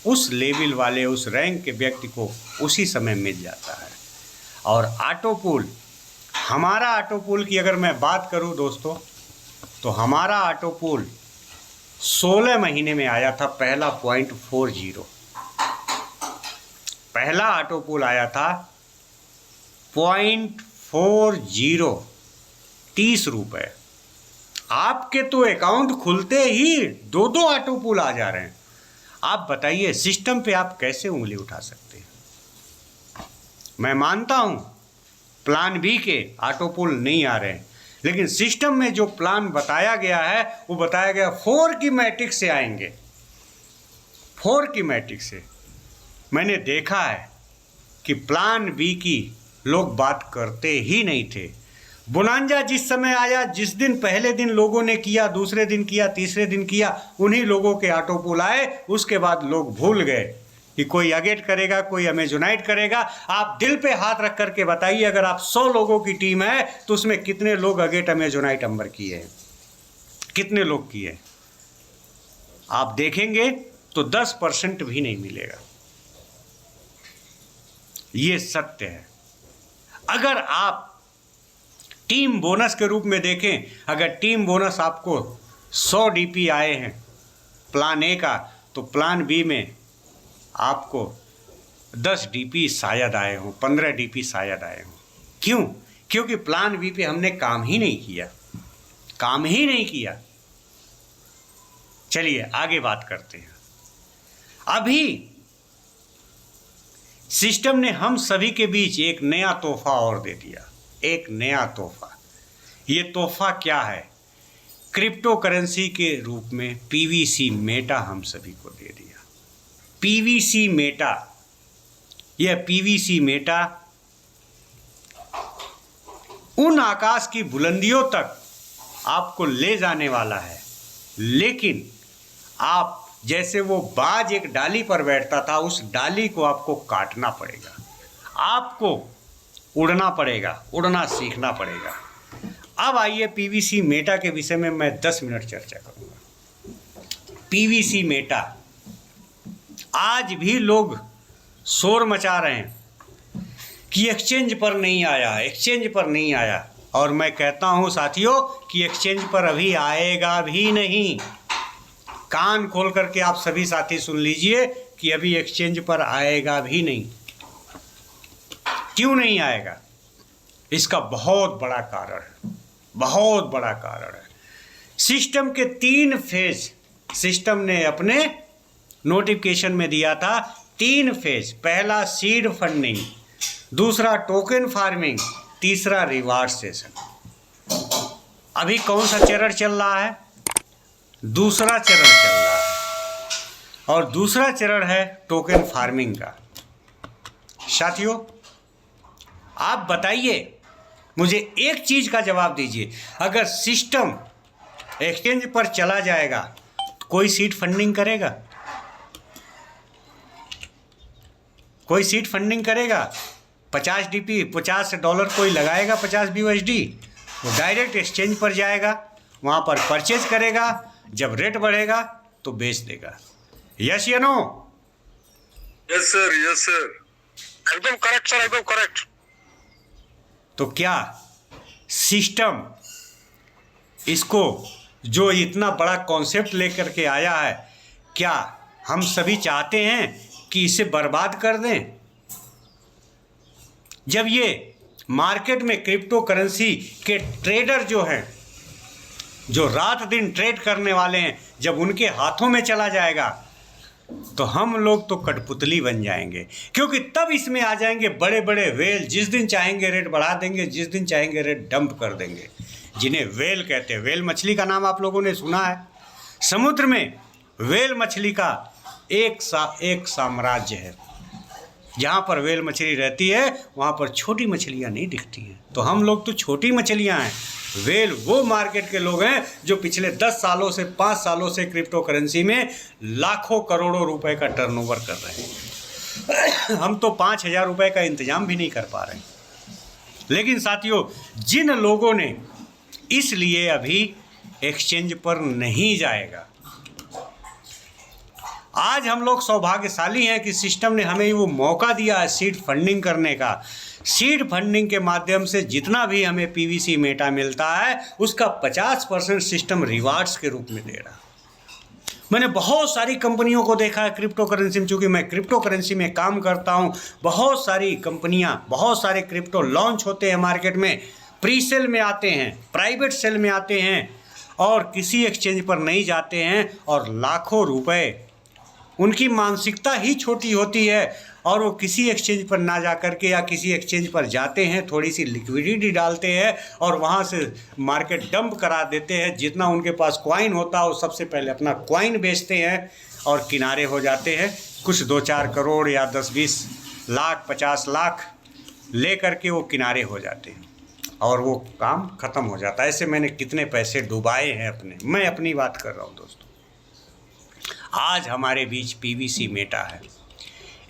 उस लेवल वाले, उस रैंक के व्यक्ति को उसी समय मिल जाता है। और ऑटो पुल, हमारा ऑटो पुल की अगर मैं बात करूं दोस्तों, तो हमारा ऑटो पुल 16 महीने में आया था। पहला 0.40, पहला ऑटो पुल आया था 0.40, 30 रुपये। आपके तो अकाउंट खुलते ही 2 ऑटो पुल आ जा रहे हैं। आप बताइए सिस्टम पे आप कैसे उंगली उठा सकते हैं? मैं मानता हूं प्लान बी के ऑटो पुल नहीं आ रहे हैं, लेकिन सिस्टम में जो प्लान बताया गया है वो बताया गया 4 की मैट्रिक्स से आएंगे। 4 की मैट्रिक्स से मैंने देखा है कि प्लान बी की लोग बात करते ही नहीं थे। बोनांजा जिस समय आया, जिस दिन पहले दिन लोगों ने किया, दूसरे दिन किया, तीसरे दिन किया, उन्हीं लोगों के ऑटो पुल आए। उसके बाद लोग भूल गए कि कोई अगेट करेगा, कोई अमेजोनाइट करेगा। आप दिल पे हाथ रख करके बताइए, अगर आप 100 लोगों की टीम है तो उसमें कितने लोग अगेट अमेजोनाइट अंबर किए हैं? कितने लोग किए? आप देखेंगे तो 10% भी नहीं मिलेगा। ये सत्य है। अगर आप टीम बोनस के रूप में देखें, अगर टीम बोनस आपको 100 डीपी आए हैं प्लान ए का, तो प्लान बी में आपको 10 डीपी शायद आए हों, 15 डीपी शायद आए हों। क्यों? क्योंकि प्लान बी पे हमने काम ही नहीं किया, काम ही नहीं किया। चलिए आगे बात करते हैं। अभी सिस्टम ने हम सभी के बीच एक नया तोहफा और दे दिया, एक नया तोहफा। ये तोहफा क्या है? क्रिप्टो करेंसी के रूप में पीवीसी मेटा हम सभी को दे दिया। पीवीसी मेटा, यह पीवीसी मेटा उन आकाश की बुलंदियों तक आपको ले जाने वाला है, लेकिन आप जैसे वो बाज एक डाली पर बैठता था, उस डाली को आपको काटना पड़ेगा, आपको उड़ना पड़ेगा, उड़ना सीखना पड़ेगा। अब आइए पीवीसी मेटा के विषय में मैं 10 मिनट चर्चा करूंगा। पीवीसी मेटा, आज भी लोग शोर मचा रहे हैं कि एक्सचेंज पर नहीं आया, एक्सचेंज पर नहीं आया, और मैं कहता हूं साथियों कि एक्सचेंज पर अभी आएगा भी नहीं। कान खोल करके आप सभी साथी सुन लीजिए कि अभी एक्सचेंज पर आएगा भी नहीं। क्यों नहीं आएगा? इसका बहुत बड़ा कारण है, बहुत बड़ा कारण है। सिस्टम के 3 फेज सिस्टम ने अपने नोटिफिकेशन में दिया था, 3 फेज। पहला सीड फंडिंग, दूसरा टोकन फार्मिंग, तीसरा रिवार्ड सेशन। अभी कौन सा चरण चल रहा है? दूसरा चरण चल रहा है, और दूसरा चरण है टोकन फार्मिंग का। साथियों आप बताइए, मुझे एक चीज का जवाब दीजिए, अगर सिस्टम एक्सचेंज पर चला जाएगा तो कोई सीड फंडिंग करेगा? कोई सीड फंडिंग करेगा? 50 डीपी, $50 कोई लगाएगा, 50 USD, वो डायरेक्ट एक्सचेंज पर जाएगा, वहाँ पर परचेज करेगा, जब रेट बढ़ेगा तो बेच देगा। यस या no? Yes sir, yes sir, एकदम करेक्ट सर, एकदम करेक्ट। तो क्या सिस्टम इसको जो इतना बड़ा कॉन्सेप्ट लेकर के आया है, क्या हम सभी चाहते हैं कि इसे बर्बाद कर दें? जब ये मार्केट में क्रिप्टो करेंसी के ट्रेडर जो हैं, जो रात दिन ट्रेड करने वाले हैं, जब उनके हाथों में चला जाएगा तो हम लोग तो कठपुतली बन जाएंगे, क्योंकि तब इसमें आ जाएंगे बड़े बड़े वेल, जिस दिन चाहेंगे रेट बढ़ा देंगे, जिस दिन चाहेंगे रेट डंप कर देंगे, जिन्हें वेल कहते हैं। वेल मछली का नाम आप लोगों ने सुना है। समुद्र में वेल मछली का एक साम्राज्य है। जहाँ पर वेल मछली रहती है वहाँ पर छोटी मछलियाँ नहीं दिखती हैं, तो हम लोग तो छोटी मछलियाँ हैं। वेल वो मार्केट के लोग हैं जो पिछले 10 सालों से 5 सालों से क्रिप्टो करेंसी में लाखों करोड़ों रुपए का टर्नओवर कर रहे हैं। हम तो 5,000 रुपये का इंतजाम भी नहीं कर पा रहे हैं। लेकिन साथियों, जिन लोगों ने इसलिए अभी एक्सचेंज पर नहीं जाएगा, आज हम लोग सौभाग्यशाली हैं कि सिस्टम ने हमें वो मौका दिया है सीड फंडिंग करने का। सीड फंडिंग के माध्यम से जितना भी हमें पीवीसी मेटा मिलता है उसका 50% सिस्टम रिवार्ड्स के रूप में दे रहा है। मैंने बहुत सारी कंपनियों को देखा है क्रिप्टो करेंसी में, चूँकि मैं क्रिप्टो करेंसी में काम करता हूँ। बहुत सारी कंपनियाँ, बहुत सारे क्रिप्टो लॉन्च होते हैं मार्केट में, प्री सेल में आते हैं, प्राइवेट सेल में आते हैं, और किसी एक्सचेंज पर नहीं जाते हैं, और लाखों रुपए, उनकी मानसिकता ही छोटी होती है, और वो किसी एक्सचेंज पर ना जा कर के या किसी एक्सचेंज पर जाते हैं, थोड़ी सी लिक्विडिटी डालते हैं और वहाँ से मार्केट डंप करा देते हैं। जितना उनके पास कॉइन होता है वो सबसे पहले अपना कॉइन बेचते हैं और किनारे हो जाते हैं। कुछ 2-4 करोड़ या 10-20 लाख 50 लाख ले करके वो किनारे हो जाते हैं और वो काम ख़त्म हो जाता है। ऐसे मैंने कितने पैसे डुबाए हैं अपने, मैं अपनी बात कर रहा हूँ दोस्तों। आज हमारे बीच पीवीसी मेटा है,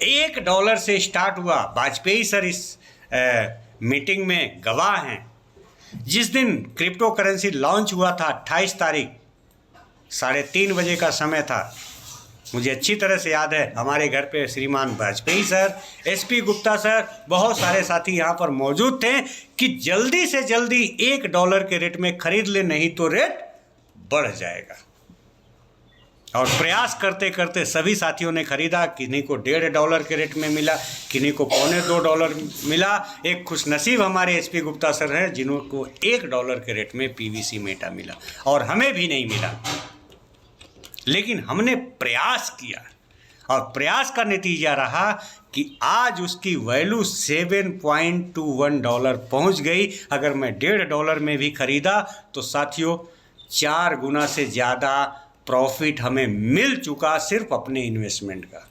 $1 से स्टार्ट हुआ। वाजपेयी सर इस मीटिंग में गवाह हैं। जिस दिन क्रिप्टो करेंसी लॉन्च हुआ था 28 तारीख, 3:30 बजे का समय था। मुझे अच्छी तरह से याद है, हमारे घर पे श्रीमान Vajpayee sir, SP Gupta sir, बहुत सारे साथी यहाँ पर मौजूद थे कि जल्दी से जल्दी $1 के रेट में खरीद ले, नहीं तो रेट बढ़ जाएगा। और प्रयास करते करते सभी साथियों ने खरीदा, किन्हीं को $1.5 के रेट में मिला, किन्हीं को $2.25 मिला। एक खुशनसीब हमारे एसपी गुप्ता सर हैं जिनको $1 के रेट में पीवीसी मेटा मिला, और हमें भी नहीं मिला, लेकिन हमने प्रयास किया और प्रयास का नतीजा रहा कि आज उसकी वैल्यू $7.21 पहुंच गई। अगर मैं $1.5 में भी खरीदा तो साथियों 4 गुना से ज़्यादा प्रॉफिट हमें मिल चुका, सिर्फ अपने इन्वेस्टमेंट का,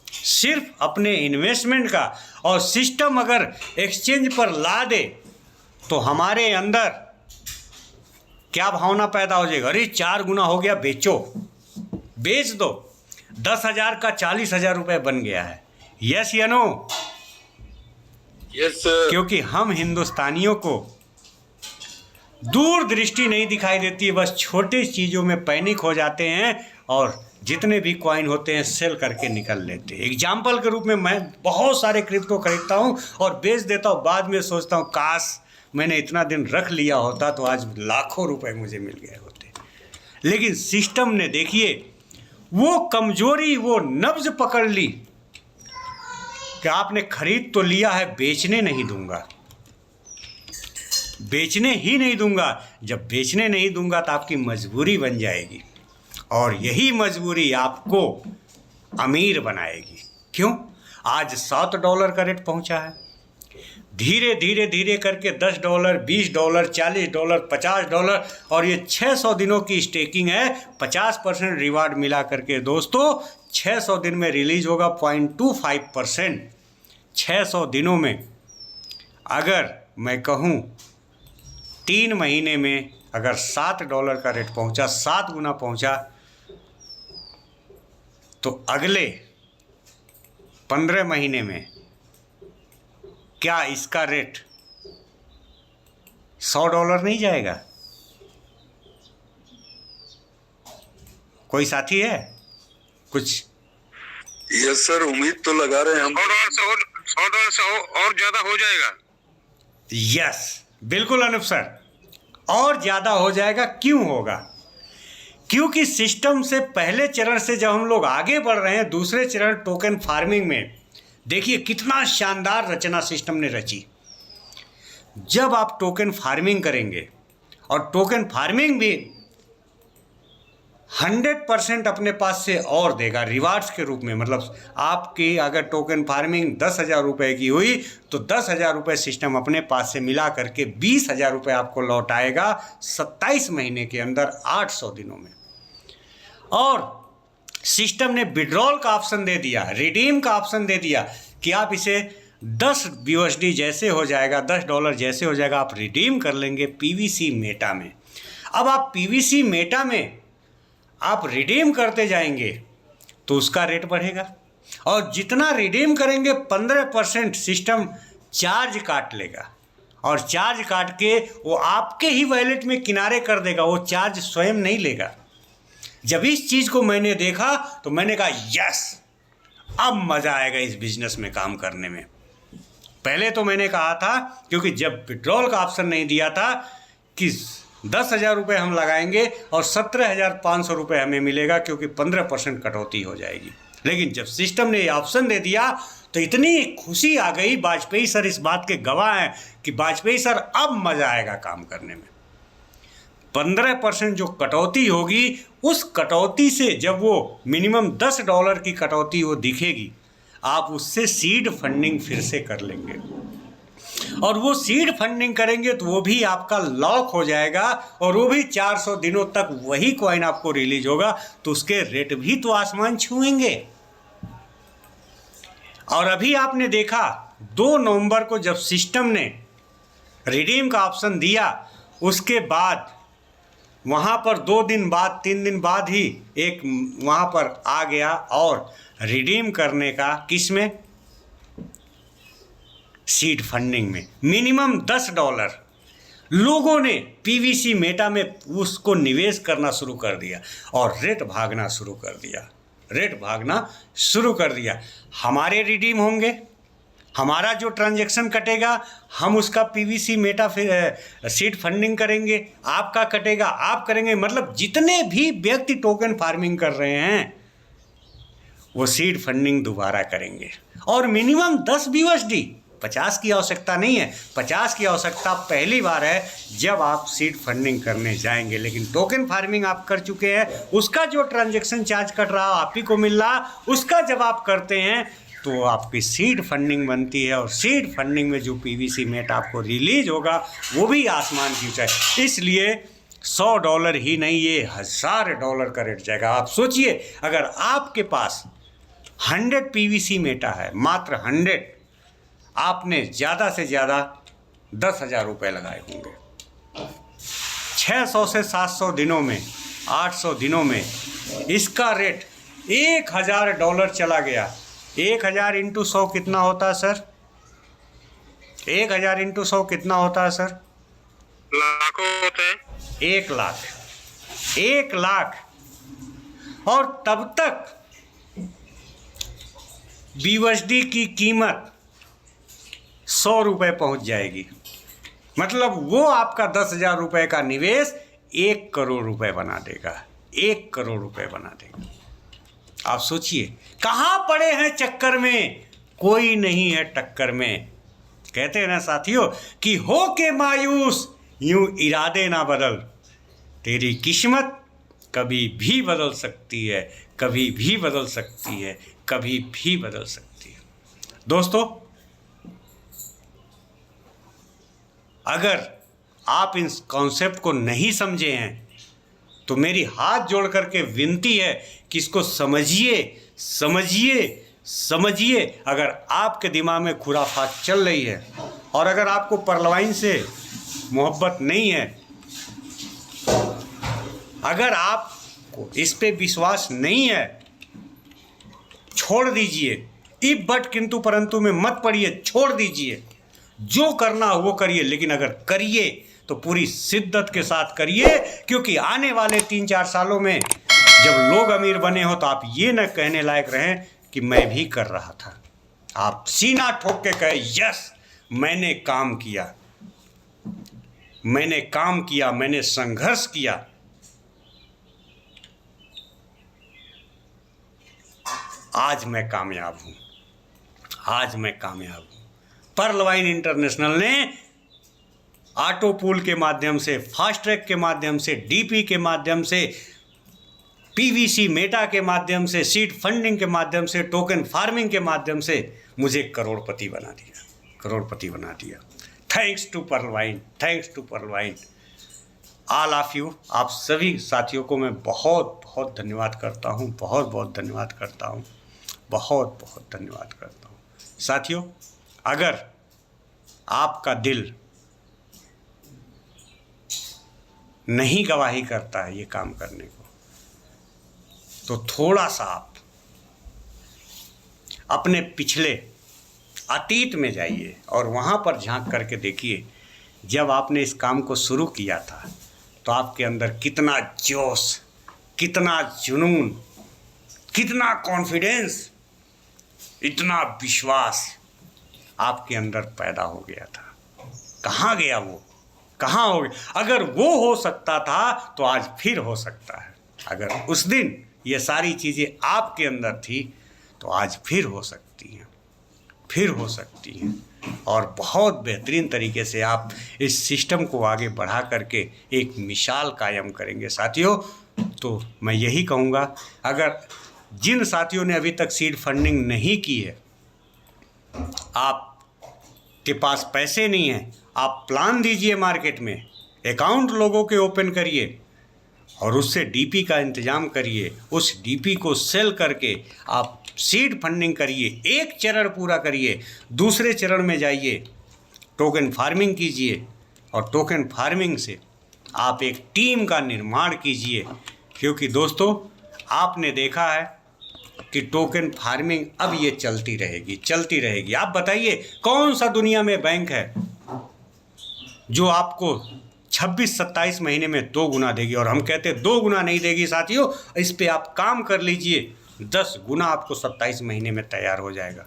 सिर्फ अपने इन्वेस्टमेंट का। और सिस्टम अगर एक्सचेंज पर ला दे तो हमारे अंदर क्या भावना पैदा हो जाएगा, अरे 4 गुना हो गया, बेचो, बेच दो, 10,000 का 40,000 रुपये बन गया है। यस या नो? Yes sir. क्योंकि हम हिंदुस्तानियों को दूरदृष्टि नहीं दिखाई देती है, बस छोटी चीज़ों में पैनिक हो जाते हैं और जितने भी कॉइन होते हैं सेल करके निकल लेते हैं। एग्जाम्पल के रूप में मैं बहुत सारे क्रिप्टो खरीदता हूँ और बेच देता हूँ, बाद में सोचता हूँ काश मैंने इतना दिन रख लिया होता तो आज लाखों रुपए मुझे मिल गए होते। लेकिन सिस्टम ने देखिए वो कमजोरी, वो नब्ज पकड़ ली कि आपने खरीद तो लिया है, बेचने नहीं दूंगा, बेचने ही नहीं दूंगा। जब बेचने नहीं दूंगा तो आपकी मजबूरी बन जाएगी, और यही मजबूरी आपको अमीर बनाएगी। क्यों? आज $7 का रेट पहुंचा है, धीरे धीरे धीरे करके $10, $20, $40, $50, और ये 600 दिनों की स्टेकिंग है। 50% रिवार्ड मिला करके दोस्तों 600 दिन में रिलीज होगा 0.25%। 600 दिनों में, अगर मैं कहूँ 3 महीने में अगर $7 का रेट पहुंचा, 7 गुना पहुंचा, तो अगले 15 महीने में क्या इसका रेट $100 नहीं जाएगा? कोई साथी है कुछ? यस सर, उम्मीद तो लगा रहे हैं हम। $100 से और ज्यादा हो जाएगा। यस, बिल्कुल अनूप सर, और ज़्यादा हो जाएगा। क्यों होगा? क्योंकि सिस्टम से पहले चरण से जब हम लोग आगे बढ़ रहे हैं, दूसरे चरण टोकन फार्मिंग में, देखिए कितना शानदार रचना सिस्टम ने रची। जब आप टोकन फार्मिंग करेंगे, और टोकन फार्मिंग भी 100% अपने पास से और देगा रिवार्ड्स के रूप में। मतलब आपकी अगर टोकन फार्मिंग 10,000 रुपये की हुई तो 10,000 रुपये सिस्टम अपने पास से मिला करके 20,000 रुपये आपको लौटाएगा 27 महीने के अंदर, 800 दिनों में। और सिस्टम ने विड्रॉल का ऑप्शन दे दिया, रिडीम का ऑप्शन दे दिया कि आप इसे 10 USD जैसे हो जाएगा, $10 जैसे हो जाएगा, आप रिडीम कर लेंगे पीवीसी मेटा में। अब आप पीवीसी मेटा में आप रिडीम करते जाएंगे तो उसका रेट बढ़ेगा, और जितना रिडीम करेंगे 15% सिस्टम चार्ज काट लेगा, और चार्ज काट के वो आपके ही वॉलेट में किनारे कर देगा, वो चार्ज स्वयं नहीं लेगा। जब इस चीज़ को मैंने देखा तो मैंने कहा यस, अब मज़ा आएगा इस बिजनेस में काम करने में। पहले तो मैंने कहा था, क्योंकि जब विड्रॉल का ऑप्शन नहीं दिया था कि 10,000 रुपये हम लगाएंगे और 17,500 रुपये हमें मिलेगा, क्योंकि 15% कटौती हो जाएगी। लेकिन जब सिस्टम ने ये ऑप्शन दे दिया तो इतनी खुशी आ गई। वाजपेयी सर इस बात के गवाह हैं कि वाजपेयी सर अब मज़ा आएगा काम करने में। 15% जो कटौती होगी, उस कटौती से जब वो मिनिमम $10 की कटौती वो दिखेगी, आप उससे सीड फंडिंग फिर से कर लेंगे, और वो सीड फंडिंग करेंगे तो वो भी आपका लॉक हो जाएगा, और वो भी 400 दिनों तक वही कॉइन आपको रिलीज होगा, तो उसके रेट भी तो आसमान छुएंगे। और अभी आपने देखा 2 नवंबर को जब सिस्टम ने रिडीम का ऑप्शन दिया, उसके बाद वहाँ पर 2 दिन बाद 3 दिन बाद ही एक वहाँ पर आ गया और रिडीम करने का, किस में? सीड फंडिंग में मिनिमम $10 लोगों ने पीवीसी मेटा में उसको निवेश करना शुरू कर दिया, और रेट भागना शुरू कर दिया, रेट भागना शुरू कर दिया। हमारे रिडीम होंगे हमारा जो ट्रांजैक्शन कटेगा हम उसका पीवीसी मेटा सीड फंडिंग करेंगे, आपका कटेगा आप करेंगे। मतलब जितने भी व्यक्ति टोकन फार्मिंग कर रहे हैं वो सीड फंडिंग दोबारा करेंगे। और मिनिमम 10 BUSD, 50 की आवश्यकता नहीं है। 50 की आवश्यकता पहली बार है जब आप सीड फंडिंग करने जाएंगे। लेकिन टोकन फार्मिंग आप कर चुके हैं, उसका जो ट्रांजैक्शन चार्ज कट रहा आप ही को मिल रहा, उसका जब आप करते हैं तो आपकी सीड फंडिंग बनती है। और सीड फंडिंग में जो पीवीसी मेट आपको रिलीज होगा वो भी आसमान की ऊंचाई। इसलिए $100 ही नहीं, ये $1000 का रेट जाएगा। आप सोचिए अगर आपके पास 100 पीवीसी मेटा है, मात्र 100, आपने ज़्यादा से ज़्यादा 10,000 रुपये लगाए होंगे। 600 से 700 दिनों में, 800 दिनों में इसका रेट $1000 चला गया। 1000 इंटू 100 कितना होता है सर? 1000 इंटू 100 कितना होता है सर? लाखों होते हैं। 1 लाख। 1 लाख। और तब तक BUSD की कीमत 100 रुपये पहुंच जाएगी। मतलब वो आपका 10,000 रुपये का निवेश 1 करोड़ रुपए बना देगा। 1 करोड़ रुपए बना देगा। आप सोचिए कहाँ पड़े हैं चक्कर में, कोई नहीं है टक्कर में। कहते हैं ना साथियों कि हो के मायूस यूं इरादे ना बदल, तेरी किस्मत कभी भी बदल सकती है, कभी भी बदल सकती है, कभी भी बदल सकती है। दोस्तों अगर आप इस कॉन्सेप्ट को नहीं समझे हैं तो मेरी हाथ जोड़ करके विनती है कि इसको समझिए, समझिए, समझिए। अगर आपके दिमाग में खुराफात चल रही है और अगर आपको परलवाइन से मोहब्बत नहीं है, अगर आपको इस पे विश्वास नहीं है, छोड़ दीजिए। इफ बट किंतु परंतु में मत पड़िए, छोड़ दीजिए। जो करना हो वो करिए, लेकिन अगर करिए तो पूरी शिद्दत के साथ करिए। क्योंकि आने वाले 3-4 सालों में जब लोग अमीर बने हो तो आप ये न कहने लायक रहें कि मैं भी कर रहा था। आप सीना ठोक के कहे यस मैंने काम किया, मैंने काम किया, मैंने संघर्ष किया। आज मैं कामयाब हूं, आज मैं कामयाब हूं। पर्लवाइन इंटरनेशनल ने ऑटो पूल के माध्यम से, फास्ट ट्रैक के माध्यम से, डीपी के माध्यम से, पीवीसी मेटा के माध्यम से, सीड फंडिंग के माध्यम से, टोकन फार्मिंग के माध्यम से मुझे करोड़पति बना दिया, करोड़पति बना दिया। Thanks to Pearlvine, thanks to Pearlvine, all of you. आप सभी साथियों को मैं बहुत बहुत धन्यवाद करता हूँ, बहुत बहुत धन्यवाद करता हूँ, बहुत बहुत धन्यवाद करता हूँ। साथियों अगर आपका दिल नहीं गवाही करता है ये काम करने को, तो थोड़ा सा आप अपने पिछले अतीत में जाइए और वहाँ पर झांक करके देखिए जब आपने इस काम को शुरू किया था तो आपके अंदर कितना जोश, कितना जुनून, कितना कॉन्फिडेंस, इतना विश्वास आपके अंदर पैदा हो गया था। कहाँ गया वो, कहाँ हो गया? अगर वो हो सकता था तो आज फिर हो सकता है। अगर उस दिन ये सारी चीज़ें आपके अंदर थी तो आज फिर हो सकती हैं, फिर हो सकती हैं। और बहुत बेहतरीन तरीके से आप इस सिस्टम को आगे बढ़ा करके एक मिसाल कायम करेंगे साथियों। तो मैं यही कहूँगा, अगर जिन साथियों ने अभी तक सीड फंडिंग नहीं की है, आपके पास पैसे नहीं हैं, आप प्लान दीजिए मार्केट में, अकाउंट लोगों के ओपन करिए और उससे डीपी का इंतज़ाम करिए। उस डीपी को सेल करके आप सीड फंडिंग करिए, एक चरण पूरा करिए, दूसरे चरण में जाइए, टोकन फार्मिंग कीजिए और टोकन फार्मिंग से आप एक टीम का निर्माण कीजिए। क्योंकि दोस्तों आपने देखा है कि टोकन फार्मिंग अब ये चलती रहेगी, चलती रहेगी। आप बताइए कौन सा दुनिया में बैंक है जो आपको 26-27 महीने में 2 गुना देगी? और हम कहते हैं 2 गुना नहीं देगी साथियों, इस पे आप काम कर लीजिए, 10 गुना आपको 27 महीने में तैयार हो जाएगा।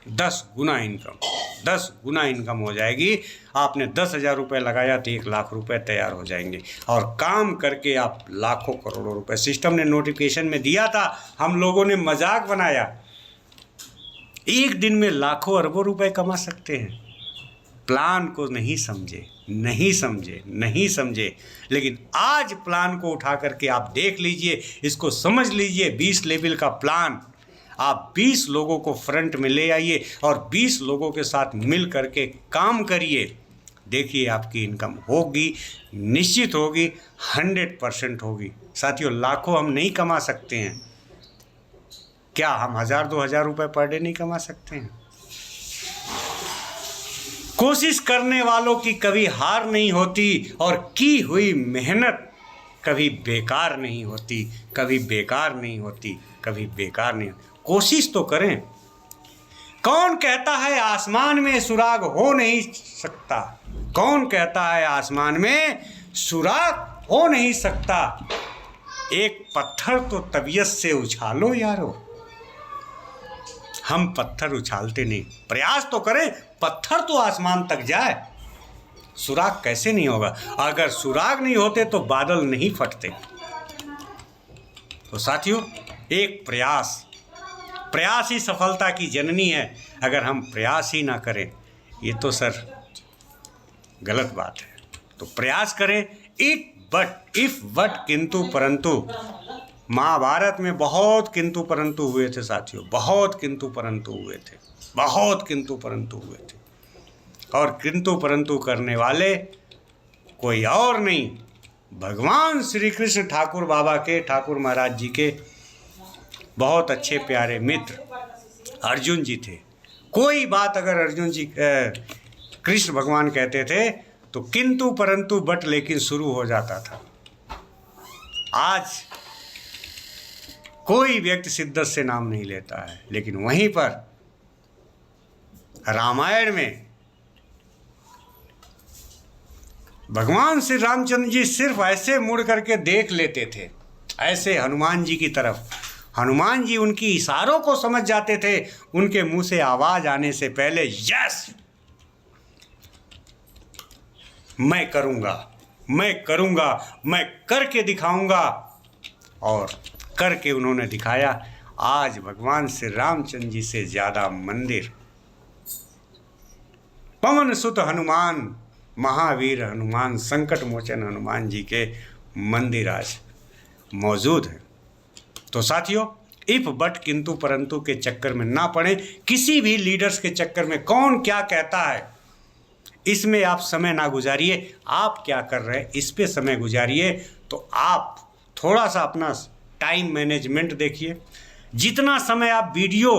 10 गुना इनकम, 10 गुना इनकम हो जाएगी। आपने 10,000 रुपये लगाया तो 1 लाख रुपए तैयार हो जाएंगे और काम करके आप लाखों करोड़ों रुपए। सिस्टम ने नोटिफिकेशन में दिया था, हम लोगों ने मजाक बनाया। एक दिन में लाखों अरबों रुपए कमा सकते हैं। प्लान को नहीं समझे, नहीं समझे, नहीं समझे, लेकिन आज प्लान को उठा करके आप देख लीजिए, इसको समझ लीजिए। 20 लेवल का प्लान, आप 20 लोगों को फ्रंट में ले आइए और 20 लोगों के साथ मिल करके काम करिए। देखिए आपकी इनकम होगी, निश्चित होगी, 100% होगी। साथियों, लाखों हम नहीं कमा सकते हैं। क्या हम 1,000-2,000 रुपये पर डे नहीं कमा सकते हैं? कोशिश करने वालों की कभी हार नहीं होती और की हुई मेहनत कभी बेकार नहीं होती, कभी बेकार नहीं होती, कभी बेकार नहीं। कोशिश तो करें। कौन कहता है आसमान में सुराग हो नहीं सकता? कौन कहता है आसमान में सुराग हो नहीं सकता? एक पत्थर तो तबीयत से उछालो यारो। हम पत्थर उछालते नहीं, प्रयास तो करें, पत्थर तो आसमान तक जाए। सुराग कैसे नहीं होगा? अगर सुराग नहीं होते तो बादल नहीं फटते। तो साथियों, एक प्रयास, प्रयास ही सफलता की जननी है। अगर हम प्रयास ही ना करें, ये तो सर गलत बात है। तो प्रयास करें। इफ बट किंतु परंतु, महाभारत में बहुत किंतु परंतु हुए थे साथियों, बहुत किंतु परंतु हुए थे, बहुत किंतु परंतु हुए थे। और किंतु परंतु करने वाले कोई और नहीं, भगवान श्री कृष्ण ठाकुर बाबा के, ठाकुर महाराज जी के बहुत अच्छे प्यारे मित्र अर्जुन जी थे। कोई बात अगर अर्जुन जी कृष्ण भगवान कहते थे तो किंतु परंतु बट लेकिन शुरू हो जाता था। आज कोई व्यक्ति शिद्दत से नाम नहीं लेता है, लेकिन वहीं पर रामायण में भगवान श्री रामचंद्र जी सिर्फ ऐसे मुड़ करके देख लेते थे, ऐसे हनुमान जी की तरफ। हनुमान जी उनकी इशारों को समझ जाते थे। उनके मुंह से आवाज आने से पहले यस, मैं करूंगा, मैं करूंगा, मैं करके दिखाऊंगा। और करके उन्होंने दिखाया। आज भगवान श्री रामचंद्र जी से ज़्यादा मंदिर पवन सुत हनुमान, महावीर हनुमान, संकट मोचन हनुमान जी के मंदिर आज मौजूद हैं। तो साथियों, इफ बट किंतु परंतु के चक्कर में ना पड़े, किसी भी लीडर्स के चक्कर में कौन क्या कहता है इसमें आप समय ना गुजारिए। आप क्या कर रहे हैं इस पे समय गुजारिए। तो आप थोड़ा सा अपना टाइम मैनेजमेंट देखिए। जितना समय आप वीडियो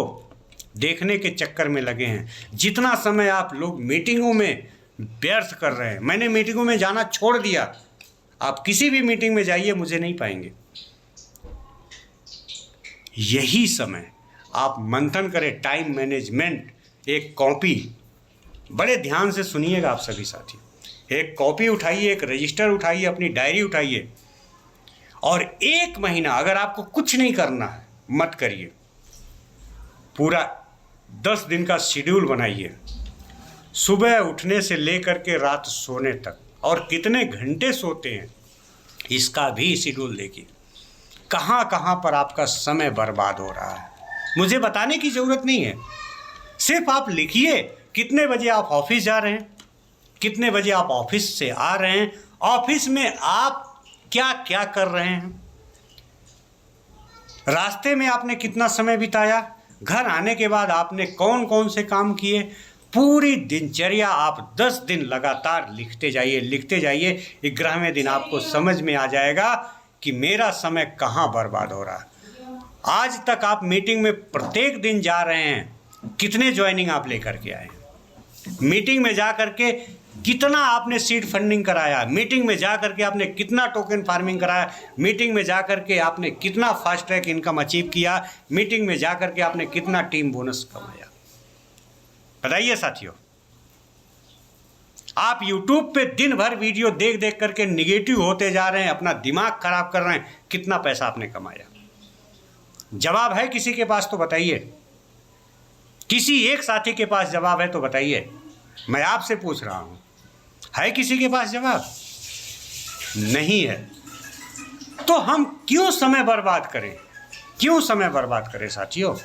देखने के चक्कर में लगे हैं, जितना समय आप लोग मीटिंगों में व्यर्थ कर रहे हैं, मैंने मीटिंगों में जाना छोड़ दिया। आप किसी भी मीटिंग में जाइए, मुझे नहीं पाएंगे। यही समय आप मंथन करें, टाइम मैनेजमेंट। एक कॉपी, बड़े ध्यान से सुनिएगा आप सभी साथी, एक कॉपी उठाइए, एक रजिस्टर उठाइए, अपनी डायरी उठाइए और 1 महीना अगर आपको कुछ नहीं करना है मत करिए। पूरा 10 दिन का शेड्यूल बनाइए, सुबह उठने से लेकर के रात सोने तक, और कितने घंटे सोते हैं इसका भी शेड्यूल देखिए। कहाँ कहाँ पर आपका समय बर्बाद हो रहा है, मुझे बताने की ज़रूरत नहीं है। सिर्फ आप लिखिए कितने बजे आप ऑफिस जा रहे हैं, कितने बजे आप ऑफिस से आ रहे हैं, ऑफिस में आप क्या क्या कर रहे हैं, रास्ते में आपने कितना समय बिताया, घर आने के बाद आपने कौन कौन से काम किए। पूरी दिनचर्या आप 10 दिन लगातार लिखते जाइए, लिखते जाइए। 11वें दिन आपको समझ में आ जाएगा कि मेरा समय कहाँ बर्बाद हो रहा है। आज तक आप मीटिंग में प्रत्येक दिन जा रहे हैं, कितने ज्वाइनिंग आप लेकर के आए, मीटिंग में जा करके कितना आपने सीड फंडिंग कराया, मीटिंग में जा करके आपने कितना टोकन फार्मिंग कराया, मीटिंग में जा करके आपने कितना फास्ट ट्रैक इनकम अचीव किया, मीटिंग में जा करके आपने कितना टीम बोनस कमाया। बताइए साथियों, आप YouTube पे दिन भर वीडियो देख देख करके निगेटिव होते जा रहे हैं, अपना दिमाग खराब कर रहे हैं, कितना पैसा आपने कमाया? जवाब है किसी के पास तो बताइए। किसी एक साथी के पास जवाब है तो बताइए, मैं आपसे पूछ रहा हूँ, है किसी के पास जवाब? नहीं है। तो हम क्यों समय बर्बाद करें? क्यों समय बर्बाद करें साथियों?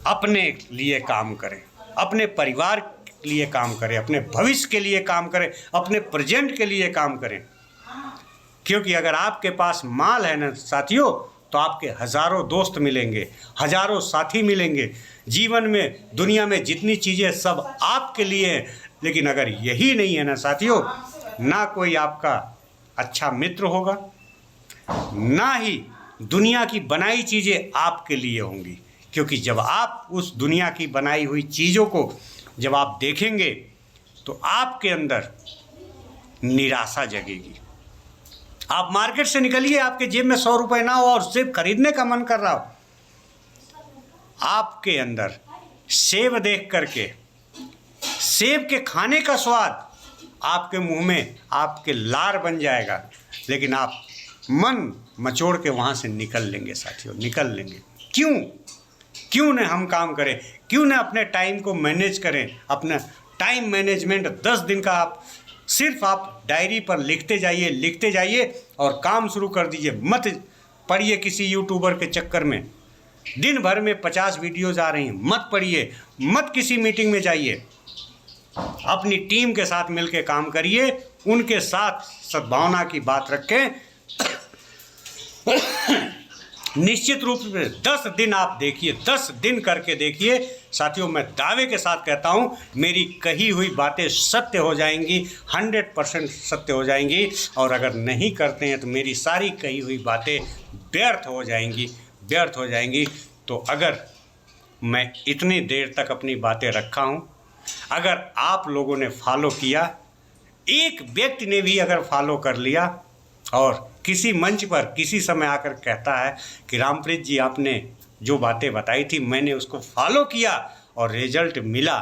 अपने लिए काम करें, अपने परिवार के लिए काम करें, अपने भविष्य के लिए काम करें, अपने प्रेजेंट के लिए काम करें। क्योंकि अगर आपके पास माल है ना साथियों, तो आपके हज़ारों दोस्त मिलेंगे, हज़ारों साथी मिलेंगे। जीवन में, दुनिया में जितनी चीज़ें सब आपके लिए हैं, लेकिन अगर यही नहीं है ना साथियों, ना कोई आपका अच्छा मित्र होगा, ना ही दुनिया की बनाई चीज़ें आपके लिए होंगी। क्योंकि जब आप उस दुनिया की बनाई हुई चीज़ों को जब आप देखेंगे तो आपके अंदर निराशा जगेगी। आप मार्केट से निकलिए, आपके जेब में 100 रुपये ना हो और सेब खरीदने का मन कर रहा हो, आपके अंदर सेब देख करके, सेब के खाने का स्वाद आपके मुंह में आपके लार बन जाएगा, लेकिन आप मन मचोड़ के वहाँ से निकल लेंगे साथियों, निकल लेंगे। क्यों न हम काम करें, क्यों न अपने टाइम को मैनेज करें। अपना टाइम मैनेजमेंट 10 दिन का आप डायरी पर लिखते जाइए और काम शुरू कर दीजिए। मत पढ़िए किसी यूट्यूबर के चक्कर में, दिन भर में 50 वीडियोज़ आ रही हैं, मत पढ़िए, मत किसी मीटिंग में जाइए। अपनी टीम के साथ मिलकर काम करिए, उनके साथ सद्भावना की बात रखें। निश्चित रूप से 10 दिन आप देखिए, 10 दिन करके देखिए साथियों, मैं दावे के साथ कहता हूँ मेरी कही हुई बातें सत्य हो जाएंगी, 100% सत्य हो जाएंगी। और अगर नहीं करते हैं तो मेरी सारी कही हुई बातें व्यर्थ हो जाएंगी। तो अगर मैं इतनी देर तक अपनी बातें रखा हूँ, अगर आप लोगों ने फॉलो किया, एक व्यक्ति ने भी अगर फॉलो कर लिया और किसी मंच पर किसी समय आकर कहता है कि रामप्रीत जी आपने जो बातें बताई थी मैंने उसको फॉलो किया और रिजल्ट मिला,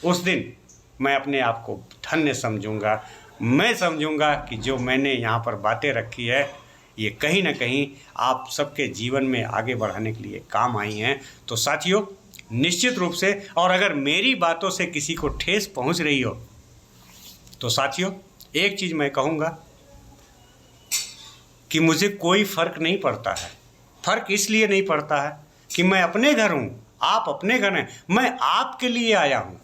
उस दिन मैं अपने आप को धन्य समझूंगा। मैं समझूंगा कि जो मैंने यहाँ पर बातें रखी है ये कहीं ना कहीं आप सबके जीवन में आगे बढ़ाने के लिए काम आई हैं। तो साथियों निश्चित रूप से, और अगर मेरी बातों से किसी को ठेस पहुँच रही हो तो साथियों एक चीज़ मैं कहूँगा कि मुझे कोई फ़र्क नहीं पड़ता है। फ़र्क इसलिए नहीं पड़ता है कि मैं अपने घर हूँ, आप अपने घर हैं, मैं आपके लिए आया हूँ।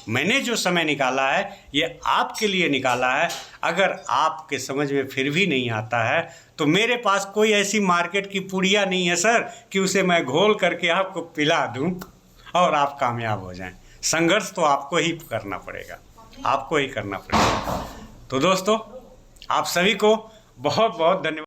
मैंने जो समय निकाला है ये आपके लिए निकाला है। अगर आपके समझ में फिर भी नहीं आता है तो मेरे पास कोई ऐसी मार्केट की पुड़िया नहीं है सर कि उसे मैं घोल करके आपको पिला दूँ और आप कामयाब हो जाएं। संघर्ष तो आपको ही करना पड़ेगा, आपको ही करना पड़ेगा। तो दोस्तों आप सभी को बहुत बहुत धन्यवाद।